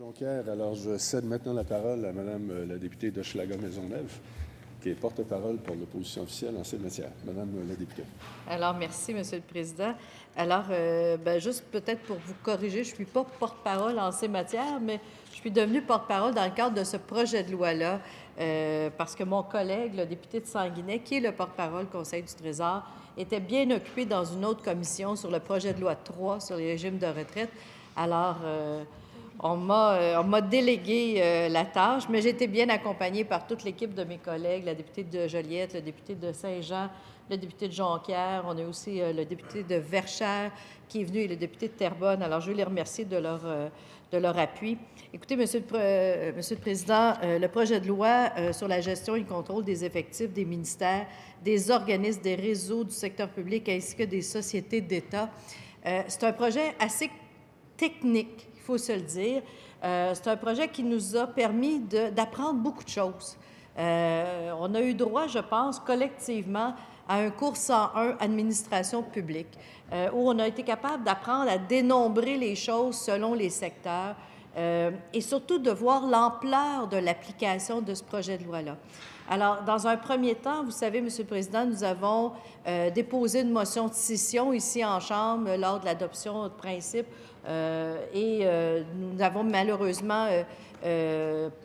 Jonquière. Alors, je cède maintenant la parole à Mme la députée d'Hochelaga-Maisonneuve, qui est porte-parole pour l'opposition officielle en ces matières. Madame la députée. Alors, merci, Monsieur le Président. Alors, juste peut-être pour vous corriger, je ne suis pas porte-parole en ces matières, mais je suis devenue porte-parole dans le cadre de ce projet de loi-là, parce que mon collègue, le député de Sanguinet, qui est le porte-parole Conseil du Trésor, était bien occupé dans une autre commission sur le projet de loi 3 sur les régimes de retraite. Alors, on m'a délégué la tâche, mais j'ai été bien accompagnée par toute l'équipe de mes collègues, la députée de Joliette, le député de Saint-Jean, le député de Jonquière. On a aussi le député de Verchères qui est venu et le député de Terrebonne. Alors, je veux les remercier de leur appui. Écoutez, Monsieur le Président, le projet de loi sur la gestion et le contrôle des effectifs des ministères, des organismes, des réseaux du secteur public ainsi que des sociétés d'État, c'est un projet assez technique, il faut se le dire. C'est un projet qui nous a permis d'apprendre beaucoup de choses. On a eu droit, je pense, collectivement, à un cours 101 administration publique, où on a été capable d'apprendre à dénombrer les choses selon les secteurs et surtout de voir l'ampleur de l'application de ce projet de loi-là. Alors, dans un premier temps, vous savez, Monsieur le Président, nous avons déposé une motion de scission ici en Chambre lors de l'adoption de principe et nous n'avons malheureusement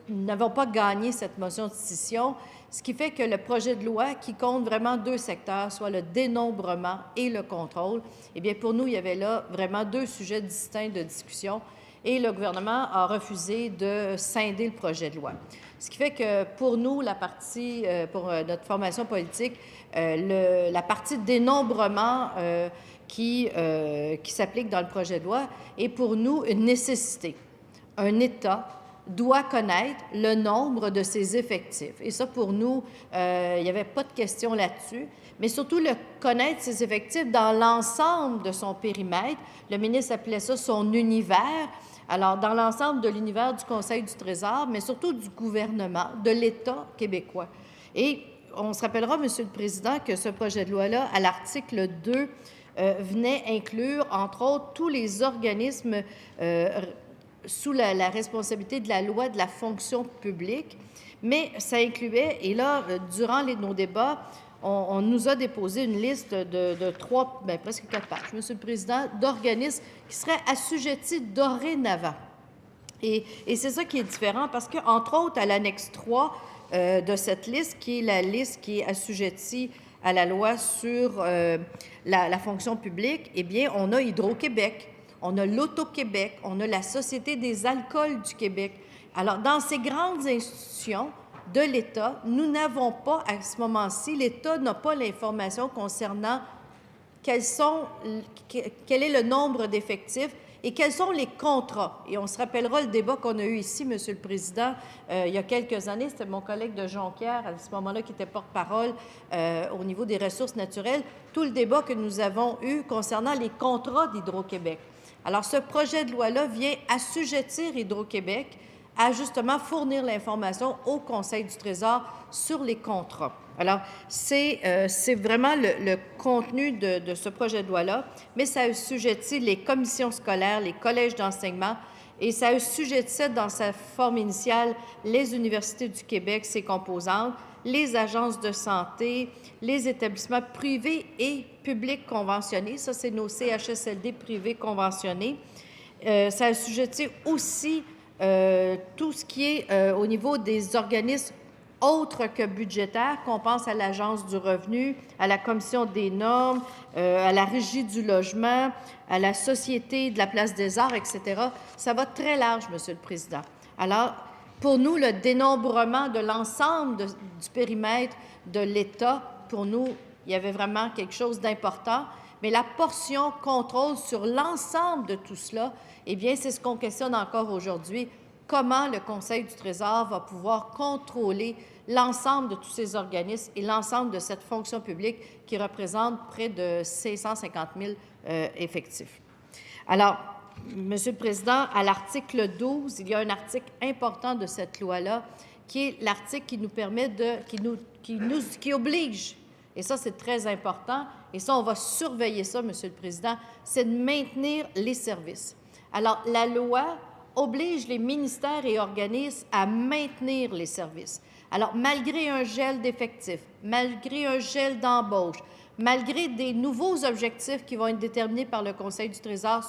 n'avons pas gagné cette motion de scission, ce qui fait que le projet de loi qui compte vraiment deux secteurs, soit le dénombrement et le contrôle, eh bien, pour nous, il y avait là vraiment deux sujets distincts de discussion et le gouvernement a refusé de scinder le projet de loi. Ce qui fait que pour nous, la partie, pour notre formation politique, la partie dénombrement qui s'applique dans le projet de loi est pour nous une nécessité. Un État doit connaître le nombre de ses effectifs. Et ça, pour nous, il n'y avait pas de question là-dessus, mais surtout connaître ses effectifs dans l'ensemble de son périmètre. Le ministre appelait ça son univers. Alors, dans l'ensemble de l'univers du Conseil du Trésor, mais surtout du gouvernement, de l'État québécois. Et on se rappellera, Monsieur le Président, que ce projet de loi-là, à l'article 2, venait inclure, entre autres, tous les organismes sous la responsabilité de la loi de la fonction publique, mais ça incluait, et là, durant nos débats, on nous a déposé une liste de trois, presque 4 pages, Monsieur le Président, d'organismes qui seraient assujettis dorénavant. Et c'est ça qui est différent parce qu'entre autres, à l'annexe 3 de cette liste, qui est la liste qui est assujettie à la loi sur la fonction publique, eh bien, on a Hydro-Québec, on a l'Auto-Québec, on a la Société des alcools du Québec. Alors, dans ces grandes institutions de l'État, nous n'avons pas, à ce moment-ci, l'État n'a pas l'information concernant quel est le nombre d'effectifs et quels sont les contrats. Et on se rappellera le débat qu'on a eu ici, Monsieur le Président, il y a quelques années. C'était mon collègue de Jonquière, à ce moment-là, qui était porte-parole au niveau des ressources naturelles. Tout le débat que nous avons eu concernant les contrats d'Hydro-Québec. Alors, ce projet de loi-là vient assujettir Hydro-Québec à justement fournir l'information au Conseil du Trésor sur les contrats. Alors, c'est vraiment le contenu de ce projet de loi-là, mais ça assujettit les commissions scolaires, les collèges d'enseignement, et ça assujettit dans sa forme initiale les universités du Québec, ses composantes, les agences de santé, les établissements privés et publics conventionnés. Ça, c'est nos CHSLD privés conventionnés. Ça assujettit aussi tout ce qui est au niveau des organismes autres que budgétaires, qu'on pense à l'Agence du revenu, à la Commission des normes, à la Régie du logement, à la Société de la place des arts, etc. Ça va très large, Monsieur le Président. Alors, pour nous, le dénombrement de l'ensemble du périmètre de l'État, pour nous, il y avait vraiment quelque chose d'important. Mais la portion contrôle sur l'ensemble de tout cela, eh bien, c'est ce qu'on questionne encore aujourd'hui. Comment le Conseil du Trésor va pouvoir contrôler l'ensemble de tous ces organismes et l'ensemble de cette fonction publique qui représente près de 550 000 effectifs. Alors, Monsieur le Président, à l'article 12, il y a un article important de cette loi-là qui est l'article qui nous permet qui oblige, et ça c'est très important, et ça on va surveiller ça, Monsieur le Président, c'est de maintenir les services. Alors, la loi oblige les ministères et organismes à maintenir les services. Alors, malgré un gel d'effectifs, malgré un gel d'embauche, malgré des nouveaux objectifs qui vont être déterminés par le Conseil du Trésor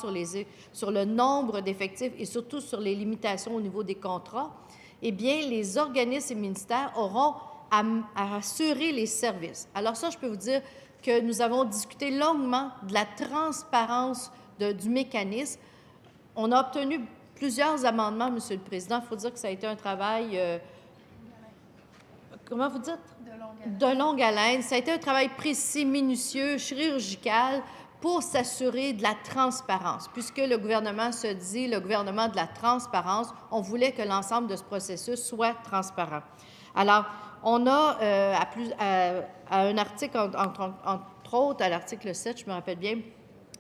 sur le nombre d'effectifs et surtout sur les limitations au niveau des contrats, eh bien, les organismes et ministères auront à assurer les services. Alors ça, je peux vous dire que nous avons discuté longuement de la transparence du mécanisme. On a obtenu plusieurs amendements, Monsieur le Président. Il faut dire que ça a été un travail, comment vous dites? De longue haleine. Ça a été un travail précis, minutieux, chirurgical pour s'assurer de la transparence. Puisque le gouvernement se dit le gouvernement de la transparence, on voulait que l'ensemble de ce processus soit transparent. Alors, on a à un article, entre autres, à l'article 7, je me rappelle bien,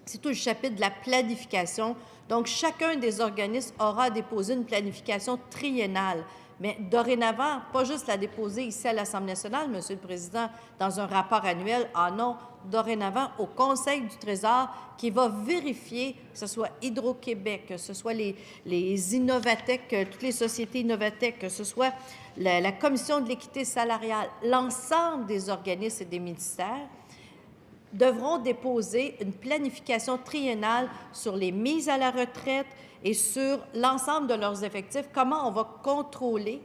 c'est tout le chapitre de la planification. Donc, chacun des organismes aura déposé une planification triennale. Mais dorénavant, pas juste la déposer ici à l'Assemblée nationale, Monsieur le Président, dans un rapport annuel. Ah non, dorénavant au Conseil du Trésor qui va vérifier, que ce soit Hydro-Québec, que ce soit les Innovatech, toutes les sociétés Innovatech, que ce soit la Commission de l'équité salariale, l'ensemble des organismes et des ministères devront déposer une planification triennale sur les mises à la retraite et sur l'ensemble de leurs effectifs, comment on va contrôler.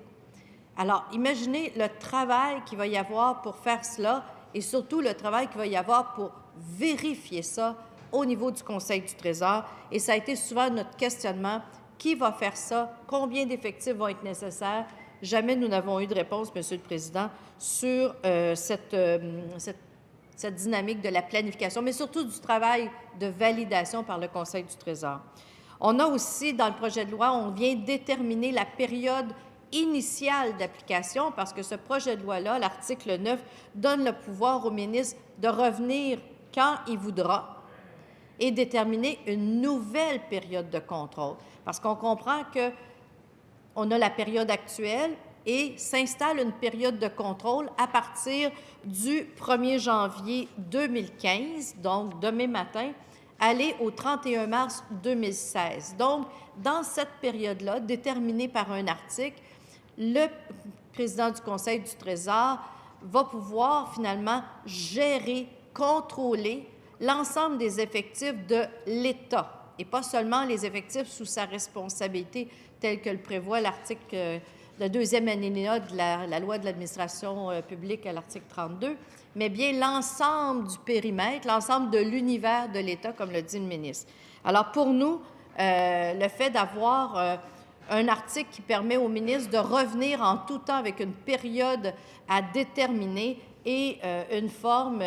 Alors, imaginez le travail qu'il va y avoir pour faire cela et surtout le travail qu'il va y avoir pour vérifier ça au niveau du Conseil du Trésor. Et ça a été souvent notre questionnement. Qui va faire ça? Combien d'effectifs vont être nécessaires? Jamais nous n'avons eu de réponse, Monsieur le Président, sur cette dynamique de la planification, mais surtout du travail de validation par le Conseil du Trésor. On a aussi, dans le projet de loi, on vient déterminer la période initiale d'application parce que ce projet de loi-là, l'article 9, donne le pouvoir au ministre de revenir quand il voudra et déterminer une nouvelle période de contrôle. Parce qu'on comprend qu'on a la période actuelle et s'installe une période de contrôle à partir du 1er janvier 2015, donc demain matin, aller au 31 mars 2016. Donc, dans cette période-là, déterminée par un article, le président du Conseil du Trésor va pouvoir finalement gérer, contrôler l'ensemble des effectifs de l'État et pas seulement les effectifs sous sa responsabilité tel que le prévoit l'article, le deuxième alinéa de la loi de l'administration publique à l'article 32, mais bien l'ensemble du périmètre, l'ensemble de l'univers de l'État, comme le dit le ministre. Alors, pour nous, le fait d'avoir un article qui permet au ministre de revenir en tout temps avec une période à déterminer et une forme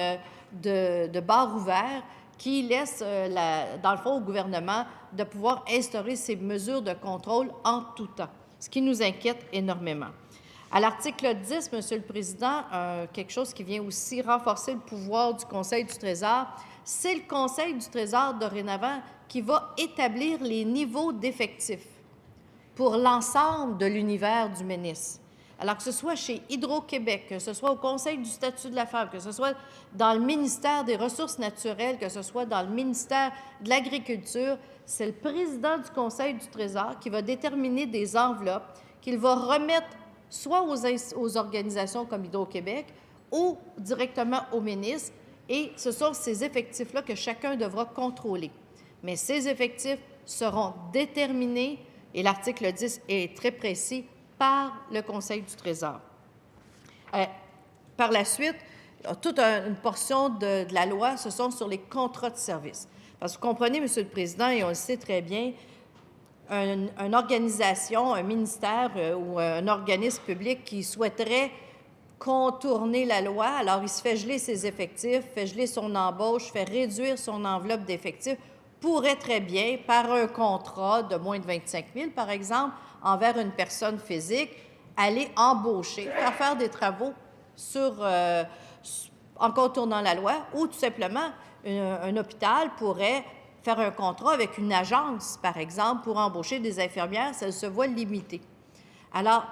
de barre ouverte qui laisse, dans le fond, au gouvernement de pouvoir instaurer ces mesures de contrôle en tout temps, ce qui nous inquiète énormément. À l'article 10, Monsieur le Président, quelque chose qui vient aussi renforcer le pouvoir du Conseil du Trésor, c'est le Conseil du Trésor dorénavant qui va établir les niveaux d'effectifs pour l'ensemble de l'univers du ministre. Alors que ce soit chez Hydro-Québec, que ce soit au Conseil du statut de la femme, que ce soit dans le ministère des Ressources naturelles, que ce soit dans le ministère de l'Agriculture, c'est le président du Conseil du Trésor qui va déterminer des enveloppes qu'il va remettre soit aux organisations comme Hydro-Québec ou directement au ministre, et ce sont ces effectifs-là que chacun devra contrôler. Mais ces effectifs seront déterminés, et l'article 10 est très précis, par le Conseil du Trésor. Par la suite, toute une portion de la loi, ce sont sur les contrats de service. Parce que vous comprenez, Monsieur le Président, et on le sait très bien, une organisation, un ministère ou un organisme public qui souhaiterait contourner la loi, alors il se fait geler ses effectifs, fait geler son embauche, fait réduire son enveloppe d'effectifs, pourrait très bien, par un contrat de moins de 25 000, par exemple, envers une personne physique, aller embaucher, faire des travaux en contournant la loi, ou tout simplement, un hôpital pourrait faire un contrat avec une agence, par exemple, pour embaucher des infirmières, ça se voit limité. Alors,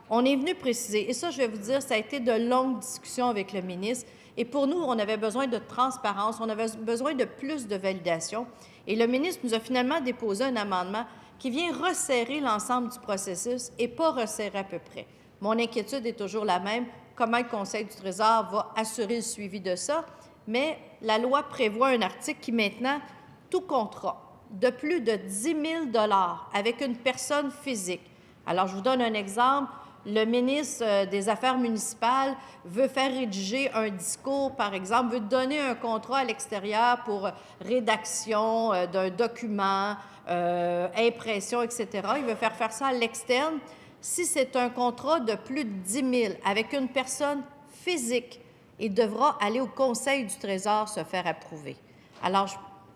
on est venu préciser, et ça, je vais vous dire, ça a été de longues discussions avec le ministre, et pour nous, on avait besoin de transparence, on avait besoin de plus de validation, et le ministre nous a finalement déposé un amendement qui vient resserrer l'ensemble du processus et pas resserrer à peu près. Mon inquiétude est toujours la même, comment le Conseil du Trésor va assurer le suivi de ça, mais la loi prévoit un article qui maintenant, tout contrat de plus de 10 000 $ avec une personne physique. Alors, je vous donne un exemple. Le ministre des Affaires municipales veut faire rédiger un discours, par exemple, veut donner un contrat à l'extérieur pour rédaction d'un document, impression, etc. Il veut faire ça à l'externe. Si c'est un contrat de plus de 10 000 avec une personne physique, il devra aller au Conseil du Trésor se faire approuver. Alors,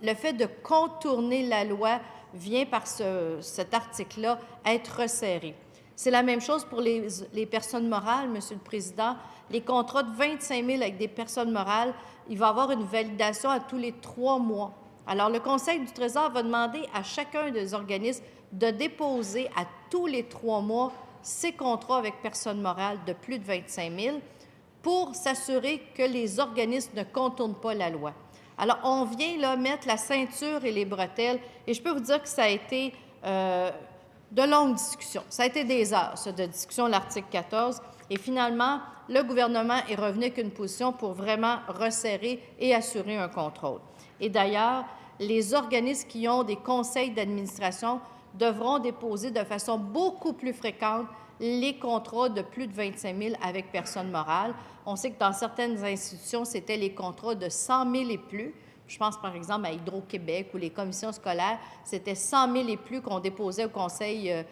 le fait de contourner la loi vient par cet article-là être resserré. C'est la même chose pour les personnes morales, Monsieur le Président. Les contrats de 25 000 avec des personnes morales, il va y avoir une validation à tous les 3 mois. Alors, le Conseil du Trésor va demander à chacun des organismes de déposer à tous les 3 mois ces contrats avec personnes morales de plus de 25 000 pour s'assurer que les organismes ne contournent pas la loi. Alors, on vient là mettre la ceinture et les bretelles, et je peux vous dire que ça a été de longues discussions. Ça a été des heures, ça, de discussion, l'article 14, et finalement, le gouvernement est revenu avec une position pour vraiment resserrer et assurer un contrôle. Et d'ailleurs, les organismes qui ont des conseils d'administration devront déposer de façon beaucoup plus fréquente les contrats de plus de 25 000 avec personne morale. On sait que dans certaines institutions, c'était les contrats de 100 000 et plus. Je pense par exemple à Hydro-Québec ou les commissions scolaires, c'était 100 000 et plus qu'on déposait au conseil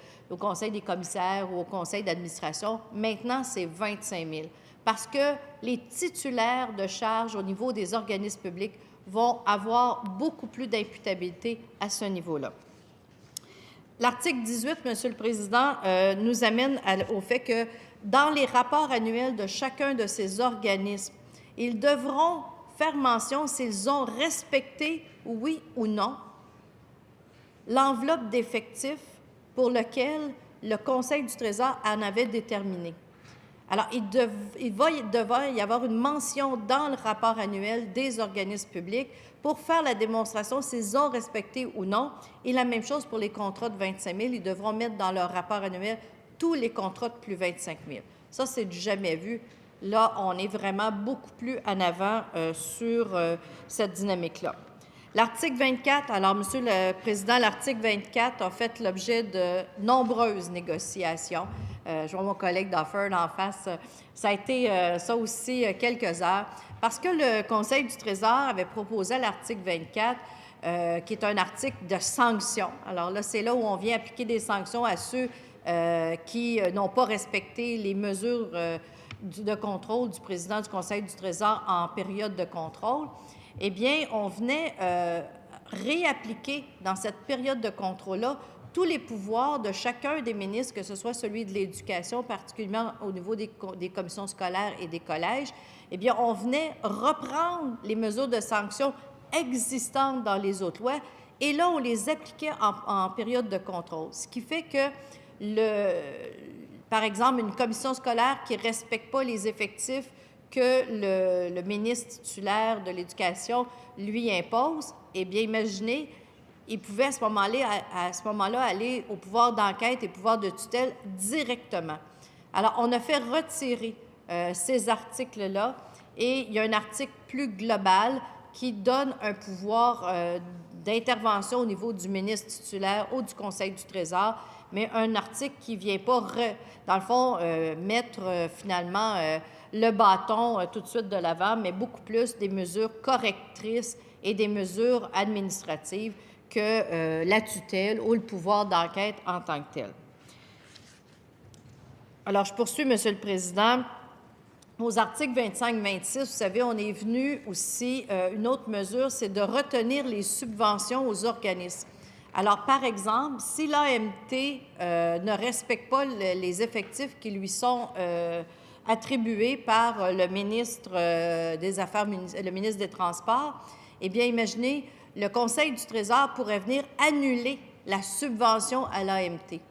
des commissaires ou au conseil d'administration. Maintenant, c'est 25 000 parce que les titulaires de charges au niveau des organismes publics vont avoir beaucoup plus d'imputabilité à ce niveau-là. L'article 18, Monsieur le Président, nous amène au fait que dans les rapports annuels de chacun de ces organismes, ils devront faire mention s'ils ont respecté, oui ou non, l'enveloppe d'effectifs pour lequel le Conseil du Trésor en avait déterminé. Alors, il va devoir y avoir une mention dans le rapport annuel des organismes publics pour faire la démonstration s'ils ont respecté ou non. Et la même chose pour les contrats de 25 000. Ils devront mettre dans leur rapport annuel tous les contrats de plus de 25 000. Ça, c'est du jamais vu. Là, on est vraiment beaucoup plus en avant sur cette dynamique-là. L'article 24, alors, Monsieur le Président, l'article 24 a fait l'objet de nombreuses négociations. Je vois mon collègue Duffer en face. Ça a été, ça aussi, quelques heures, parce que le Conseil du Trésor avait proposé à l'article 24, qui est un article de sanctions. Alors là, c'est là où on vient appliquer des sanctions à ceux qui n'ont pas respecté les mesures de contrôle du président du Conseil du Trésor en période de contrôle. Eh bien, on venait réappliquer dans cette période de contrôle-là tous les pouvoirs de chacun des ministres, que ce soit celui de l'Éducation, particulièrement au niveau des commissions scolaires et des collèges. Eh bien, on venait reprendre les mesures de sanctions existantes dans les autres lois et là, on les appliquait en période de contrôle. Ce qui fait que, par exemple, une commission scolaire qui ne respecte pas les effectifs que le ministre titulaire de l'Éducation lui impose, eh bien, imaginez, il pouvait à ce moment-là aller au pouvoir d'enquête et pouvoir de tutelle directement. Alors, on a fait retirer ces articles-là et il y a un article plus global qui donne un pouvoir d'intervention au niveau du ministre titulaire ou du Conseil du Trésor, mais un article qui ne vient pas, dans le fond, mettre finalement le bâton tout de suite de l'avant, mais beaucoup plus des mesures correctrices et des mesures administratives que la tutelle ou le pouvoir d'enquête en tant que tel. Alors, je poursuis, Monsieur le Président. Aux articles 25-26, vous savez, on est venu aussi, une autre mesure, c'est de retenir les subventions aux organismes. Alors, par exemple, si l'AMT ne respecte pas les effectifs qui lui sont attribués par le ministre des Affaires, le ministre des Transports, eh bien, imaginez, le Conseil du Trésor pourrait venir annuler la subvention à l'AMT.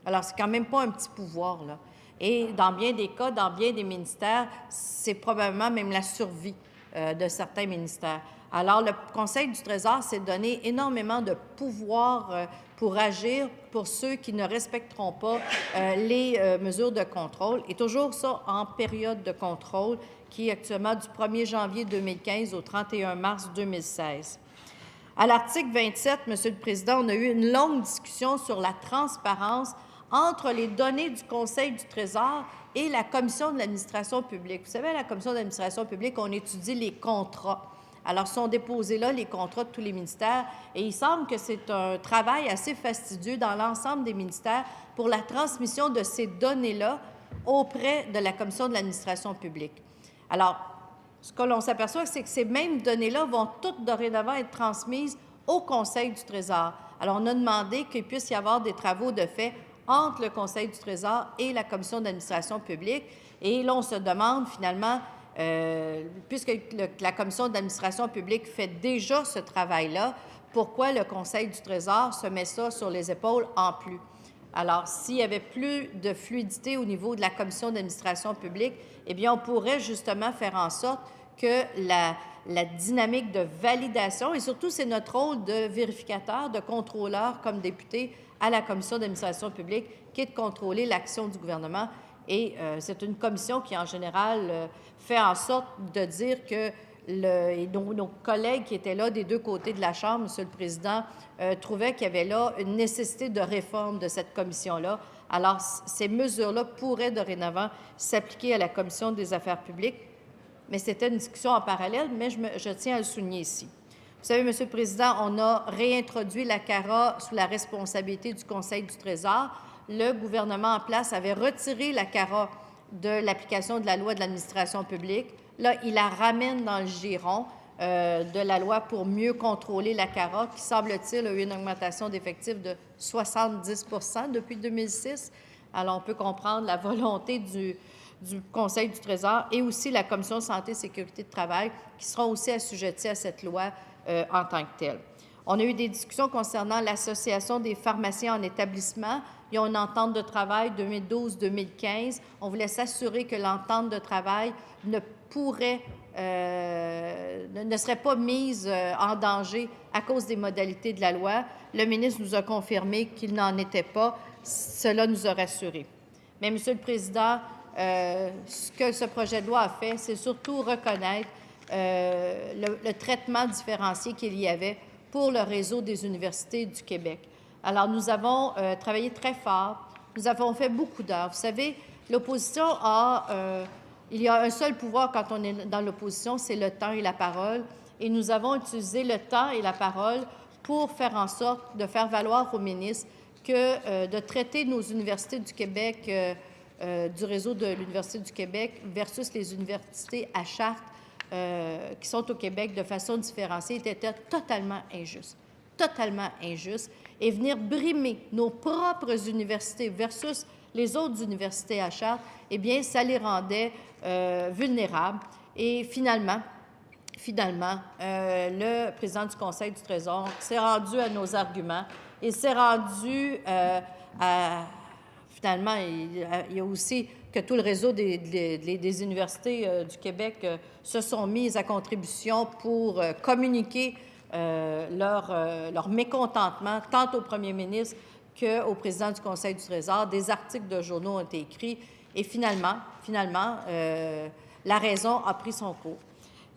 Alors, c'est quand même pas un petit pouvoir, là. Et dans bien des cas, dans bien des ministères, c'est probablement même la survie de certains ministères. Alors, le Conseil du Trésor s'est donné énormément de pouvoir pour agir pour ceux qui ne respecteront pas les mesures de contrôle, et toujours ça en période de contrôle, qui est actuellement du 1er janvier 2015 au 31 mars 2016. À l'article 27, Monsieur le Président, on a eu une longue discussion sur la transparence entre les données du Conseil du Trésor et la Commission de l'administration publique. Vous savez, à la Commission de l'administration publique, on étudie les contrats. Alors, sont déposés là les contrats de tous les ministères, et il semble que c'est un travail assez fastidieux dans l'ensemble des ministères pour la transmission de ces données-là auprès de la Commission de l'administration publique. Alors, ce que l'on s'aperçoit, c'est que ces mêmes données-là vont toutes dorénavant être transmises au Conseil du Trésor. Alors, on a demandé qu'il puisse y avoir des travaux de fait entre le Conseil du Trésor et la Commission d'administration publique. Et là, on se demande finalement, puisque la Commission d'administration publique fait déjà ce travail-là, pourquoi le Conseil du Trésor se met ça sur les épaules en plus? Alors, s'il y avait plus de fluidité au niveau de la Commission d'administration publique, eh bien, on pourrait justement faire en sorte que la dynamique de validation, et surtout, c'est notre rôle de vérificateur, de contrôleur comme député à la Commission d'administration publique, qui est de contrôler l'action du gouvernement. Et c'est une commission qui, en général, fait en sorte de dire que nos collègues qui étaient là des deux côtés de la Chambre, Monsieur le Président, trouvaient qu'il y avait là une nécessité de réforme de cette commission-là. Alors, ces mesures-là pourraient dorénavant s'appliquer à la Commission des affaires publiques, mais c'était une discussion en parallèle, mais je tiens à le souligner ici. Vous savez, Monsieur le Président, on a réintroduit la CARA sous la responsabilité du Conseil du Trésor. Le gouvernement en place avait retiré la CARA de l'application de la loi de l'administration publique. Là, il la ramène dans le giron de la loi pour mieux contrôler la CARA, qui, semble-t-il, a eu une augmentation d'effectifs de 70 depuis 2006. Alors, on peut comprendre la volonté du Conseil du Trésor et aussi la Commission de santé et sécurité de travail, qui seront aussi assujettis à cette loi en tant que telle. On a eu des discussions concernant l'Association des pharmaciens en établissement. Il y a une entente de travail 2012-2015. On voulait s'assurer que l'entente de travail ne serait pas mise en danger à cause des modalités de la loi. Le ministre nous a confirmé qu'il n'en était pas. Cela nous a rassurés. Mais, Monsieur le Président, ce que ce projet de loi a fait, c'est surtout reconnaître le traitement différencié qu'il y avait pour le réseau des universités du Québec. Alors, nous avons travaillé très fort. Nous avons fait beaucoup d'heures. Vous savez, l'opposition il y a un seul pouvoir quand on est dans l'opposition, c'est le temps et la parole. Et nous avons utilisé le temps et la parole pour faire en sorte de faire valoir au ministre que de traiter nos universités du Québec, du réseau de l'Université du Québec versus les universités à charte qui sont au Québec de façon différenciée était totalement injuste. Totalement injuste. Et venir brimer nos propres universités versus les autres universités à charte, eh bien, ça les rendait vulnérables. Et finalement, le président du Conseil du Trésor s'est rendu à nos arguments et s'est rendu finalement, il y a aussi que tout le réseau des universités du Québec se sont mis à contribution pour communiquer leur mécontentement tant au premier ministre qu'au président du Conseil du Trésor. Des articles de journaux ont été écrits et finalement, la raison a pris son cours.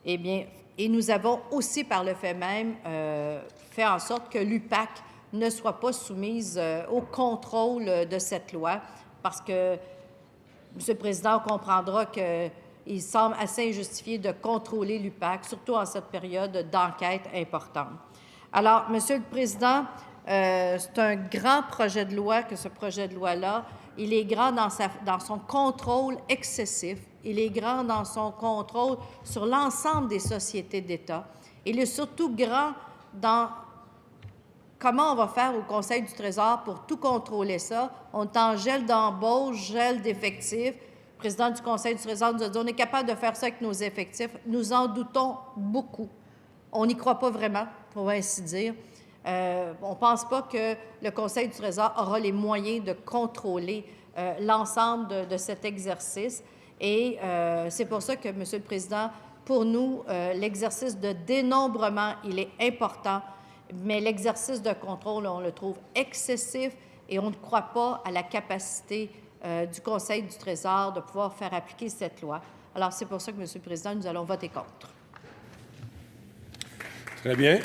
Eh bien, et nous avons aussi, par le fait même, fait en sorte que l'UPAC ne soit pas soumise au contrôle de cette loi, parce que, M. le Président, on comprendra qu'il semble assez injustifié de contrôler l'UPAC, surtout en cette période d'enquête importante. Alors, M. le Président, c'est un grand projet de loi que ce projet de loi-là. Il est grand dans son contrôle excessif. Il est grand dans son contrôle sur l'ensemble des sociétés d'État. Il est surtout grand dans comment on va faire au Conseil du Trésor pour tout contrôler ça. On est en gel d'embauche, gel d'effectifs. Le président du Conseil du Trésor nous a dit on est capable de faire ça avec nos effectifs. Nous en doutons beaucoup. On n'y croit pas vraiment, pour ainsi dire. On ne pense pas que le Conseil du Trésor aura les moyens de contrôler l'ensemble de cet exercice. Et c'est pour ça que, M. le Président, pour nous, l'exercice de dénombrement, il est important, mais l'exercice de contrôle, on le trouve excessif et on ne croit pas à la capacité du Conseil du Trésor de pouvoir faire appliquer cette loi. Alors, c'est pour ça que, M. le Président, nous allons voter contre. Très bien.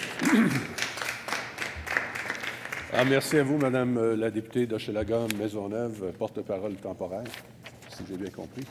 Merci à vous, Madame la députée d'Hochelaga-Maisonneuve, porte-parole temporaire, si j'ai bien compris.